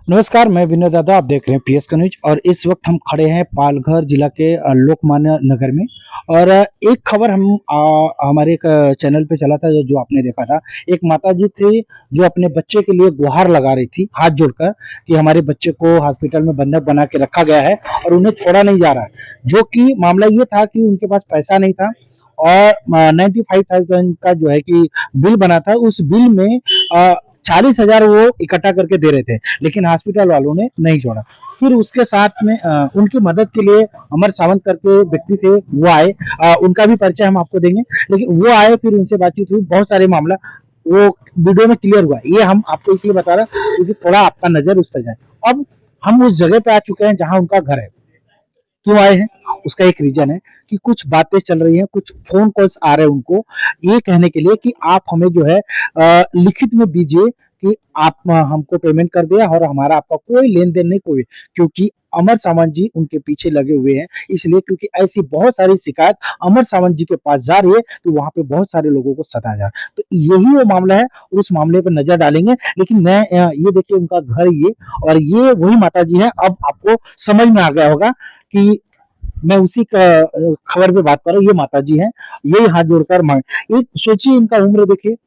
नमस्कार, मैं विनोद यादव। आप देख रहे हैं पीएस का न्यूज और इस वक्त हम खड़े हैं पालघर जिला के लोकमान्य नगर में। और एक खबर हम हमारे एक चैनल पे चला था जो आपने देखा था। एक माताजी थी जो अपने बच्चे के लिए गुहार लगा रही थी हाथ जोड़कर कि हमारे बच्चे को हॉस्पिटल में बंधक बना के रखा गया है और उन्हें छोड़ा नहीं जा रहा है। जो कि मामला ये था कि उनके पास पैसा नहीं था और 95,000 का जो है कि बिल बना था। उस बिल में 40,000 वो इकट्ठा करके दे रहे थे, लेकिन हॉस्पिटल वालों ने नहीं छोड़ा। फिर उसके साथ में उनकी मदद के लिए अमर सावंत करके व्यक्ति थे, वो आए। उनका भी परिचय हम आपको देंगे, लेकिन वो आए, फिर उनसे बातचीत हुई, बहुत सारे मामला वो वीडियो में क्लियर हुआ। ये हम आपको इसलिए बता रहे हैं क्योंकि थोड़ा आपका नजर उस पर जाए। अब हम उस जगह पे आ चुके हैं जहां उनका घर है। क्यों आए हैं उसका एक रीजन है कि कुछ बातें चल रही हैं, कुछ फोन कॉल्स आ रहे हैं उनको ये कहने के लिए कि आप हमें जो है लिखित में दीजिए कि आप हमको पेमेंट कर दिया और हमारा आपका कोई लेन देन नहीं कोई। क्योंकि अमर सावंत जी उनके पीछे लगे हुए हैं, इसलिए क्योंकि ऐसी बहुत सारी शिकायत अमर सावंत जी के पास जा रही है कि वहां पे बहुत सारे लोगों को सताया जा रहा है। तो यही वो मामला है, उस मामले पर नजर डालेंगे। लेकिन मैं ये देखिए उनका घर ये, और ये वही माता जी है। अब आपको समझ में आ गया होगा कि मैं उसी का खबर पे बात कर रहा हूँ। ये माता जी हैं, यही हाथ जोड़कर मांग। एक सोचिए, इनका उम्र देखिए,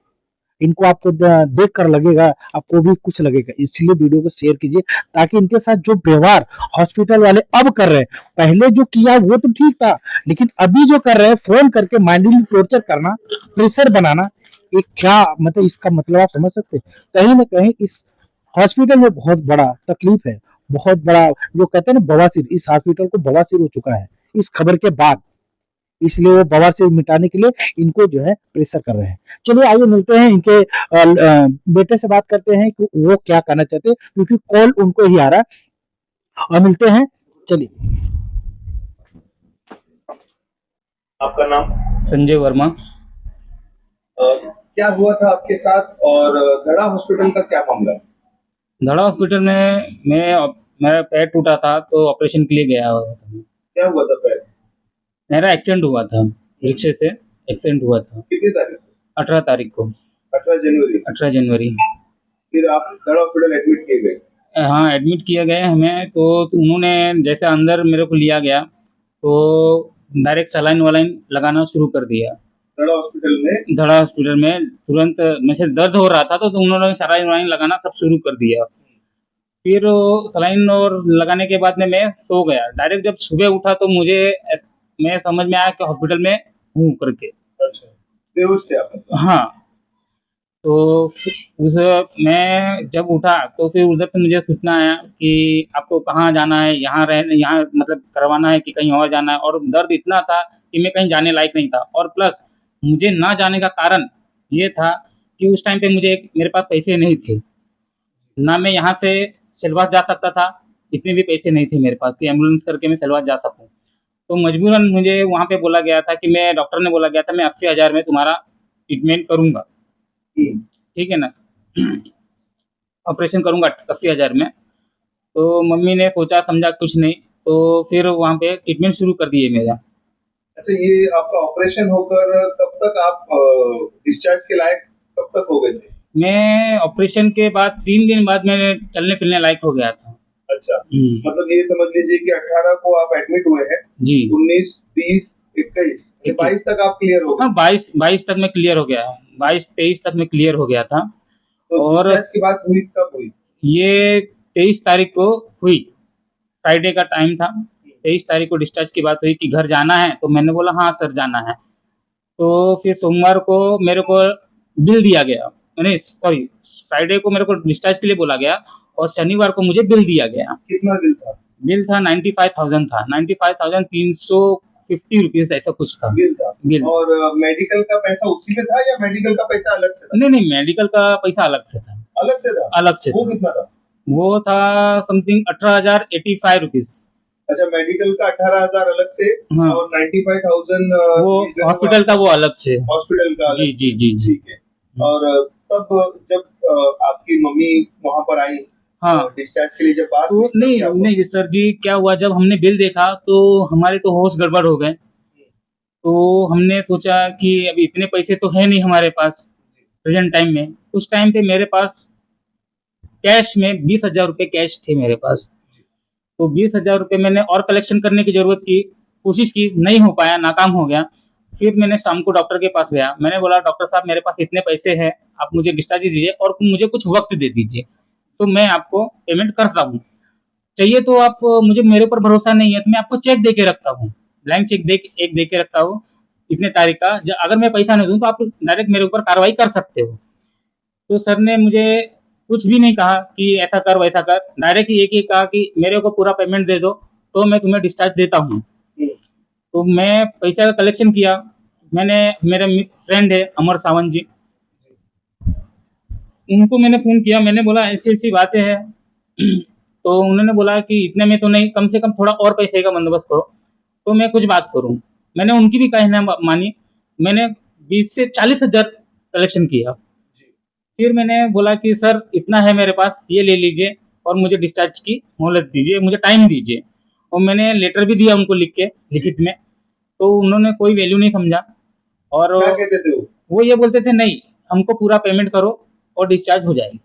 इनको आपको देख कर लगेगा, आपको भी कुछ लगेगा। इसलिए वीडियो को शेयर कीजिए ताकि इनके साथ जो व्यवहार हॉस्पिटल वाले अब कर रहे हैं, पहले जो किया वो तो ठीक था, लेकिन अभी जो कर रहे हैं फोन करके माइंडली टॉर्चर करना, प्रेशर बनाना, ये क्या मतलब, इसका मतलब आप समझ सकते हैं। कहीं ना कहीं इस हॉस्पिटल में बहुत बड़ा तकलीफ है, बहुत बड़ा, जो कहते हैं ना बवासीर, इस हॉस्पिटल को बवासीर हो चुका है इस खबर के बाद। इसलिए वो बवासीर मिटाने के लिए इनको जो है प्रेशर कर रहे हैं। चलिए आइए मिलते हैं इनके बेटे से, बात करते हैं कि वो क्या कहना चाहते हैं, क्योंकि कॉल उनको ही आ रहा है। और मिलते हैं, चलिए। आपका नाम? संजय वर्मा। क्या हुआ था आपके साथ और धड़ा हॉस्पिटल का क्या मामला है? धड़ा हॉस्पिटल में मेरा पैर टूटा था तो ऑपरेशन के लिए गया हुआ था। क्या हुआ था पैर? मेरा एक्सीडेंट हुआ था, रिक्शे से एक्सीडेंट हुआ था कितनी तारीख को? 18 तारीख को। 18 जनवरी। 18 जनवरी। फिर आप धड़ा हॉस्पिटल एडमिट किए गए? हाँ, एडमिट किया गया हमें। तो उन्होंने जैसे अंदर मेरे को लिया गया तो डायरेक्ट सलाइन वलाइन लगाना शुरू कर दिया। धड़ा हॉस्पिटल में? धड़ा हॉस्पिटल में तुरंत मेरे से दर्द हो रहा था तो उन्होंने सलाइन वलाइन लगाना सब शुरू कर दिया। फिर सलाइन और लगाने के बाद में मैं सो गया। डायरेक्ट जब सुबह उठा तो मैं समझ में आया कि हॉस्पिटल में हूँ करके। अच्छा, बेहोश थे आप? हाँ। तो उस मैं जब उठा तो फिर उधर से मुझे सूचना आया कि आपको कहाँ जाना है, यहाँ मतलब करवाना है कि कहीं और जाना है। और दर्द इतना था कि मैं कहीं जाने लायक नहीं था। और प्लस मुझे ना जाने का कारण ये था कि उस टाइम पे मेरे पास पैसे नहीं थे, ना मैं यहाँ से सिलवास जा सकता था, इतने भी पैसे नहीं थे मेरे पास कि एम्बुलेंस करके मैं सिलवास जा सकूँ। तो मजबूरन मुझे वहाँ पे बोला गया था कि डॉक्टर ने बोला गया था मैं 80,000 में तुम्हारा ट्रीटमेंट करूँगा, ठीक है ना, ऑपरेशन करूँगा 80,000 में। तो मम्मी ने सोचा समझा कुछ नहीं, तो फिर वहाँ पे ट्रीटमेंट शुरू कर दिए मेरा। अच्छा, ये आपका ऑपरेशन होकर कब तक आप डिस्चार्ज के लायक कब तक हो गए थे? मैं ऑपरेशन के बाद 3 दिन बाद मैं चलने फिरने लायक हो गया था। अच्छा, मतलब ये समझ लीजिए कि 18 को आप एडमिट हुए हैं जी। 19, 20, 21, 22 तक आप क्लियर हो गए? हाँ, 22 तक मैं क्लियर हो गया। 22-23 तक मैं क्लियर हो गया था। तो और डिस्चार्ज की बात हुई कब हुई? ये 23 तारीख को हुई, फ्राइडे का टाइम था। 23 तारीख को डिस्चार्ज की बात हुई कि घर जाना है, तो मैंने बोला हाँ सर जाना है। तो फिर सोमवार को मेरे को बिल दिया गया, नहीं सॉरी, फ्राइडे को मेरे को डिस्चार्ज के लिए बोला गया और शनिवार को मुझे बिल दिया गया। कितना बिल था? बिल था 95,000 था, 95,350 रुपीज ऐसा कुछ था बिल था। बिल। और मेडिकल का पैसा उसी में था या मेडिकल का पैसा अलग से था? नहीं, मेडिकल का पैसा अलग से था। अलग से था? अलग से वो था। कितना था? वो था समथिंग 18,085 रुपीज। अच्छा, मेडिकल का 18,000 अलग से। हाँ। और 95,000 वो हॉस्पिटल का वो अलग से। हॉस्पिटल का अलग। जी। ठीक है। और तब जब आपकी मम्मी वहां पर आई, हाँ, डिस्चार्ज के लिए जब बात तो हुई, क्या हुआ? नहीं सर जी, क्या हुआ जब हमने बिल देखा तो हमारे तो होश गड़बड़ हो गए। तो हमने सोचा कि अभी इतने पैसे तो है नहीं हमारे पास प्रेजेंट टाइम में। उस टाइम पे मेरे पास कैश में 20,000 रुपये कैश थे मेरे पास। तो 20,000 रुपये मैंने और कलेक्शन करने की जरूरत की, कोशिश की, नहीं हो पाया, नाकाम हो गया। फिर मैंने शाम को डॉक्टर के पास गया, मैंने बोला डॉक्टर साहब मेरे पास इतने पैसे हैं, आप मुझे डिस्चार्ज दीजिए और मुझे कुछ वक्त दे दीजिए, तो मैं आपको पेमेंट करता हूँ। चाहिए तो आप मुझे, मेरे ऊपर भरोसा नहीं है तो मैं आपको चेक दे के रखता हूँ, ब्लैंक चेक दे के रखता हूँ इतने तारीख का, अगर मैं पैसा नहीं दूँ तो आप डायरेक्ट मेरे ऊपर कार्रवाई कर सकते हो। तो सर ने मुझे कुछ भी नहीं कहा कि ऐसा कर वैसा कर, डायरेक्ट एक ही कहा कि मेरे को पूरा पेमेंट दे दो तो मैं तुम्हें डिस्चार्ज देता हूँ। तो मैं पैसा का कलेक्शन किया, मैंने, मेरे फ्रेंड है अमर सावंत जी, उनको मैंने फ़ोन किया, मैंने बोला ऐसी ऐसी बातें हैं। तो उन्होंने बोला कि इतने में तो नहीं, कम से कम थोड़ा और पैसे का बंदोबस्त करो तो मैं कुछ बात करूं। मैंने उनकी भी कहना मानी, मैंने 20 से 40,000 कलेक्शन किया। फिर मैंने बोला कि सर इतना है मेरे पास, ये ले लीजिए और मुझे डिस्चार्ज की मोहलत दीजिए, मुझे टाइम दीजिए। और मैंने लेटर भी दिया उनको लिख के, लिखित में, तो उन्होंने कोई वैल्यू नहीं समझा। और क्या कहते थे वो ये बोलते थे नहीं, हमको पूरा पेमेंट करो और डिस्चार्ज हो जाएगी,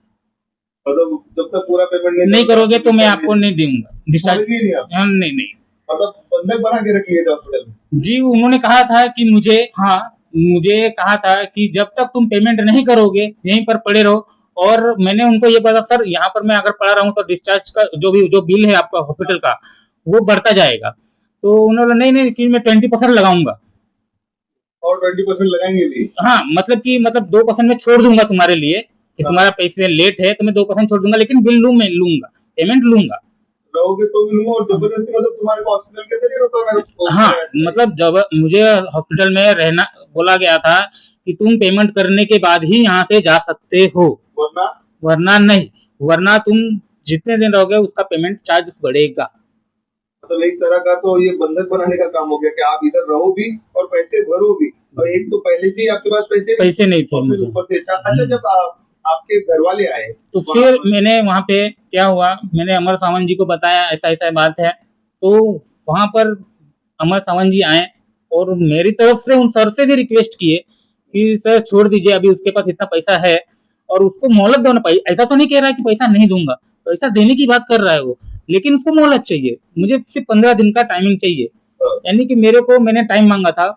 मतलब जब तक पूरा पेमेंट नहीं करोगे तो मैं आपको नहीं दूंगा डिस्चार्ज। छोड़ेंगे ही नहीं आप? नहीं, मतलब बंधक बना के रख लिए थे हॉस्पिटल में? जी उन्होंने कहा था कि मुझे कहा था कि जब तक तुम पेमेंट नहीं करोगे यहीं पर पड़े रहो। और मैंने उनको ये बोला सर यहाँ पर मैं अगर पड़ा रहूं तो डिस्चार्ज का जो बिल है आपका हॉस्पिटल का वो बढ़ता जाएगा। तो उन्होंने नहीं फिर मैं 20% लगाऊंगा, और 20% लगाएंगे भी? हाँ मतलब 2% में छोड़ दूंगा तुम्हारे लिए कि तुम्हारा पैसे लेट है तो मैं 2% छोड़ दूंगा, लेकिन बिल मैं लूंगा, पेमेंट लूंगा। रहोगे तो भी लूंगा, और जबरदस्ती मतलब तुम्हारे को हॉस्पिटल के अंदर ही रोका? हाँ मतलब जब मुझे हॉस्पिटल में रहना बोला गया था कि तुम पेमेंट करने के बाद ही यहाँ से जा सकते हो, वरना नहीं, वरना तुम जितने दिन रहोगे उसका पेमेंट चार्ज बढ़ेगा। मतलब एक तरह का तो ये बंधक बनाने का काम हो गया कि आप इधर रहो भी और पैसे भरो भी, और एक तो पहले से ही आपके पास पैसे नहीं थे मुझे ऊपर से। अच्छा जब आपके घर वाले आए तो फिर मैंने वहाँ पे क्या हुआ, मैंने अमर सावंत जी को बताया ऐसा ऐसा बात है। तो वहाँ पर अमर सावंत जी आए और मेरी तरफ से उन सर से भी रिक्वेस्ट किए कि सर छोड़ दीजिए, अभी उसके पास इतना पैसा है और उसको मोहलत दो ना। ऐसा तो नहीं कह रहा है कि पैसा नहीं दूंगा, पैसा देने की बात कर रहा है वो, लेकिन उसको मोहलत चाहिए, मुझे सिर्फ 15 दिन का टाइमिंग चाहिए। यानी कि मैंने टाइम मांगा था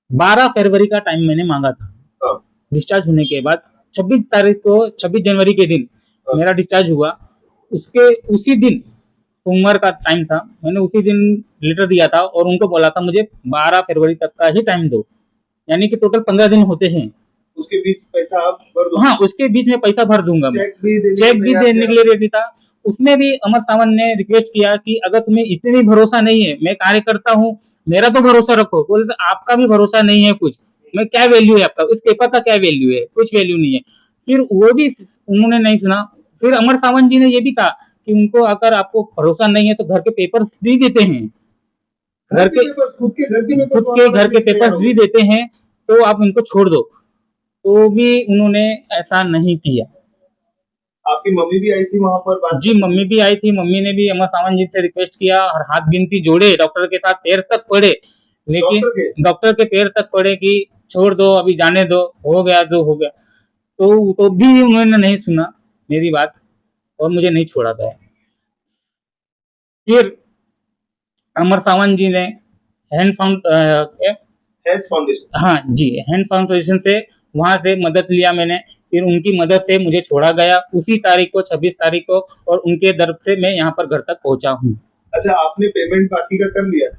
12 फरवरी का टाइम मैंने मांगा था डिस्चार्ज होने के बाद। 26 जनवरी के दिन मेरा डिस्चार्ज हुआ, उसी दिन सोमवार का टाइम था, मैंने उसी दिन लेटर दिया था और उनको बोला था मुझे 12 फरवरी तक का ही टाइम दो, यानी कि टोटल 15 दिन होते हैं। उसके बीच पैसा आप भर दो? हाँ उसके बीच में पैसा भर दूंगा। चेक भी देने के लिए रेडी था। उसमें भी अमर सावंत ने रिक्वेस्ट किया कि अगर तुम्हें इतने भी भरोसा नहीं है, मैं कार्य करता हूँ, मेरा तो भरोसा रखो। बोले आपका भी भरोसा नहीं है कुछ, मैं क्या वैल्यू है आपका, उस पेपर का क्या वैल्यू है, कुछ वैल्यू नहीं है। फिर वो भी उन्होंने नहीं सुना। फिर अमर सावंत जी ने ये भी कहा कि उनको अगर आपको भरोसा नहीं है तो घर के पेपर्स भी देते हैं, खुद के घर के पेपर्स भी देते हैं, तो आप उनको छोड़ दो। तो भी उन्होंने ऐसा नहीं किया। आपकी मम्मी भी आई थी वहां पर बात? जी मम्मी भी आई थी, मम्मी ने भी अमर सावंत जी से रिक्वेस्ट किया और हाथ गिनती जोड़े, डॉक्टर के साथ पैर तक पड़े, लेकिन डॉक्टर के पैर तक पड़े कि छोड़ दो, अभी जाने दो, हो गया जो हो गया। तो भी उन्होंने नहीं सुना मेरी बात और मुझे नहीं छोड़ा गया। फिर अमर सावंत जी ने हैंड फाउंडेशन, हाँ जी, हैंड फाउंडेशन से वहां से मदद लिया मैंने। फिर उनकी मदद से मुझे छोड़ा गया उसी तारीख को, 26 तारीख को, और उनके दर से मैं यहाँ पर घर तक पहुंचा हूँ। अच्छा आपने पेमेंट बाकी का कर लिया?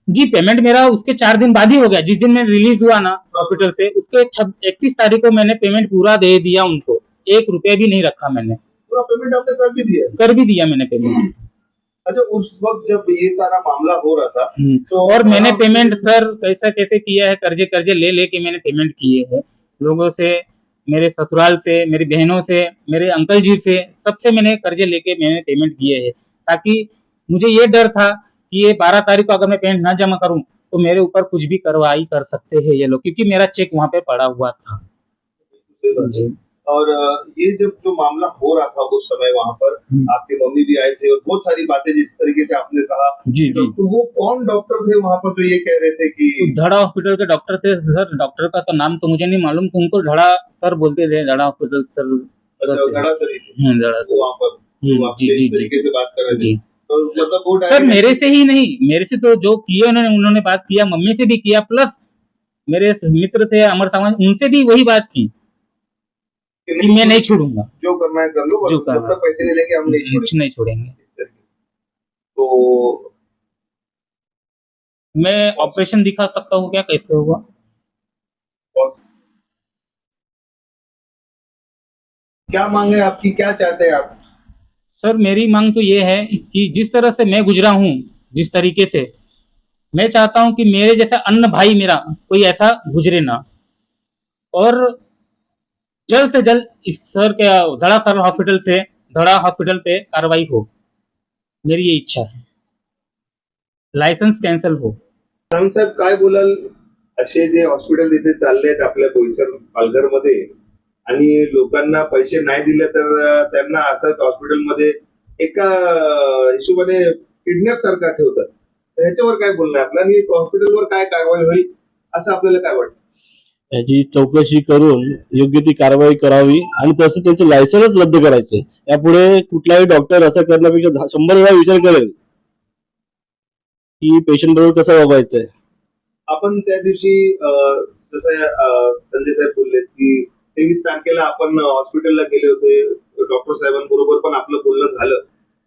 जी पेमेंट मेरा उसके 4 दिन बाद ही हो गया, जिस दिन मैं रिलीज हुआ ना हॉस्पिटल से, उसके 31 तारीख को मैंने पेमेंट पूरा दे दिया उनको, 1 रुपया भी नहीं रखा मैंने। पूरा पेमेंट आपने कर भी दिया? कर भी दिया मैंने पेमेंट। अच्छा उस वक्त जब ये सारा मामला हो रहा था तो और मैंने पेमेंट सर कैसे किया है, कर्जे लेके मैंने पेमेंट किए हैं लोगों से, मेरे ससुराल से, मेरी बहनों से, मेरे अंकल जी से, सबसे मैंने कर्जे लेके मैंने पेमेंट किए हैं, ताकि मुझे ये डर था कि ये 12 तारीख को अगर मैं पेमेंट ना जमा करूं तो मेरे ऊपर कुछ भी कार्रवाई कर सकते हैं ये लोग, क्योंकि मेरा चेक वहां पे पड़ा हुआ था। जी। और ये जब जो मामला हो रहा था उस समय वहां पर आपके मम्मी भी आए थे और बहुत सारी बातें जिस तरीके से आपने कहा, जी तो वो कौन डॉक्टर थे वहां पर जो ये कह रहे थे कि धड़ा हॉस्पिटल के डॉक्टर थे सर, डॉक्टर का तो नाम तो मुझे नहीं मालूम, तो उनको धड़ा सर बोलते थे, धड़ा हॉस्पिटल सर बस धड़ासरी थे जरा सा। वहाँ पर तो आपसे जी जी इस जी तरीके से बात कर रहे थे जी तो मतलब वो सर direct- मेरे से ही नहीं, मेरे से तो जो किए उन्होंने बात किया, मम्मी से भी किया, प्लस मेरे मित्र थे अमर सावंत, उनसे भी वही बात की कि मैं नहीं छोड़ूंगा, जो करना है कर लो जो बस करना जब तक पैसे नहीं लेंगे हम नहीं छोड़ेंगे कुछ नहीं छोड़ेंगे। इस तरीके तो मैं ऑपरेशन दिखा सकता हूँ क्या, कैसे होगा? और क्या मांग है आपकी, क्या चाहते हैं आप? सर मेरी मांग तो ये है कि जिस तरह से मैं गुजरा हूँ, जिस तरीके से, मैं चाहता हूँ कि मेरे जैसा अन्य भाई मेरा कोई ऐसा गुजरे ना, और जल्द से जल्द इस सर के धड़ा हॉस्पिटल पे कार्रवाई हो, मेरी ये इच्छा है, लायसन्स कॅन्सल हो। सावंत साहेब काय बोलाल असे जे हॉस्पिटल इथे चालले आहेत आपल्या बोईसर पालघरमध्ये आणि लोकांना पैसे नाही दिले तर त्यांना असंच हॉस्पिटलमध्ये एका हिशोबाने किडनॅप सारखा ठेवतात तर ह्याच्यावर काय बोलणं आहे आपलं आणि हॉस्पिटलवर काय कारवाई होईल असं आपल्याला काय वाटतं? याची चौकशी करून योग्य ती कारवाई करावी आणि तसं त्यांचे लायसन्स रद्द करायचे. यापुढे कुठलाही डॉक्टर असं करण्यापेक्षा 100 वेळा विचार करेल की पेशंट बरोबर कसं वागायचंय. आपण त्या दिवशी जसं संजय साहेब बोलले की 23 तारखेला आपण हॉस्पिटलला गेले होते डॉक्टर साहेबांबरोबर पण आपलं बोलणं झालं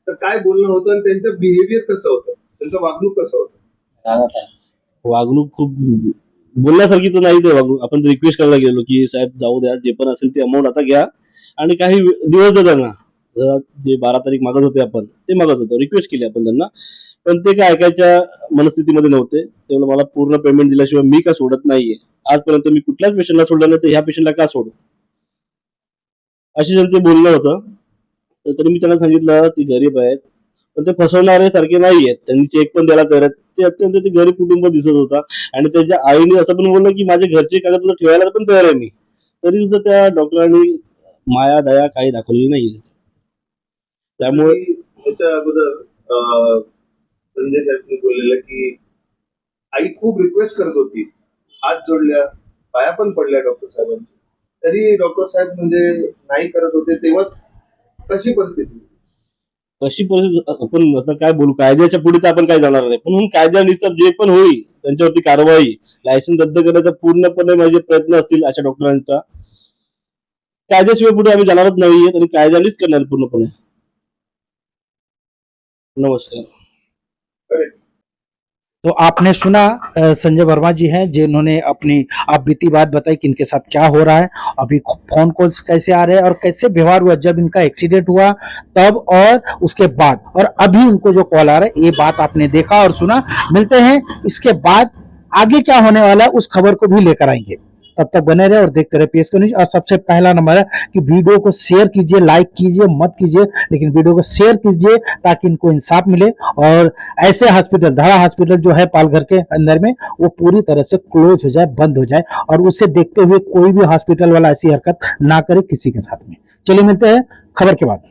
तर काय बोलणं होतं आणि त्यांचं बिहेवियर कसं होतं, त्यांचं वागणूक कसं होतं? वागणूक खूप बोलण्यासारखीच नाहीच आहे वागणूक. आपण रिक्वेस्ट करायला गेलो की साहेब जाऊ द्या, जे पण असेल ते अमाऊंट आता घ्या आणि काही दिवस द्या त्यांना. जरा जे 12 तारीख मागत होते आपण ते मागत होतो, रिक्वेस्ट केली आपण त्यांना, पण ते काय ऐकायच्या मनस्थितीमध्ये नव्हते. ते म्हणले मला पूर्ण पेमेंट दिल्याशिवाय मी का सोडत नाहीये, आजपर्यंत मी कुठल्याच पेशंटला सोडलं नाही तर ह्या पेशंटला का सोडू, अशी त्यांचं बोलणं होतं. तर तरी मी त्यांना सांगितलं ती गरीब आहेत पण ते फसवणारे सारखे नाहीयेत, त्यांनी चेक पण द्यायला तयार आहेत. ते अत्यंत ते गरीब कुटुंब दिसत होता आणि त्याच्या आईने असं पण बोललं की माझे घरचे कागदपत्र ठेवायला पण तयार आहे मी, तरी सुद्धा त्या डॉक्टरांनी माया दया काही दाखवलेली नाहीये. त्यामुळे त्याच्या अगोदर संजय साहेबांनी बोललेलं की आई खूप रिक्वेस्ट करत होती, हात जोडल्या, पाया पण पडल्या डॉक्टर साहेबांची, तरी डॉक्टर साहेब म्हणजे नाही करत होते. तेव्हा कशी परिस्थिती? आपण आता काय बोलू, कायद्याच्या पुढे तर आपण काय जाणार नाही, पण कायद्यानुसार जे पण होईल त्यांच्यावरती कारवाई, लायसन्स रद्द करण्याचा पूर्णपणे माझे प्रयत्न असतील अशा डॉक्टरांचा. कायद्याशिवाय पुढे आम्ही जाणारच नाहीये आणि कायद्यानेच करणार पूर्णपणे. नमस्कार. करेक्ट. तो आपने सुना संजय वर्मा जी हैं जिन्होंने अपनी आप बीती बात बताई कि इनके साथ क्या हो रहा है, अभी फोन कॉल्स कैसे आ रहे हैं और कैसे व्यवहार हुआ जब इनका एक्सीडेंट हुआ तब और उसके बाद, और अभी उनको जो कॉल आ रहा है, ये बात आपने देखा और सुना। मिलते हैं इसके बाद आगे क्या होने वाला है उस खबर को भी लेकर आएंगे। तब तक बने रहे और देखते रहे पीएसके न्यूज। और सबसे पहला नंबर है कि वीडियो को शेयर कीजिए, लाइक कीजिए, मत कीजिए लेकिन वीडियो को शेयर कीजिए ताकि इनको इंसाफ मिले और ऐसे हॉस्पिटल, धड़ा हॉस्पिटल जो है पालघर के अंदर में, वो पूरी तरह से क्लोज हो जाए, बंद हो जाए और उसे देखते हुए कोई भी हॉस्पिटल वाला ऐसी हरकत ना करे किसी के साथ में। चलिए मिलते हैं खबर के बाद।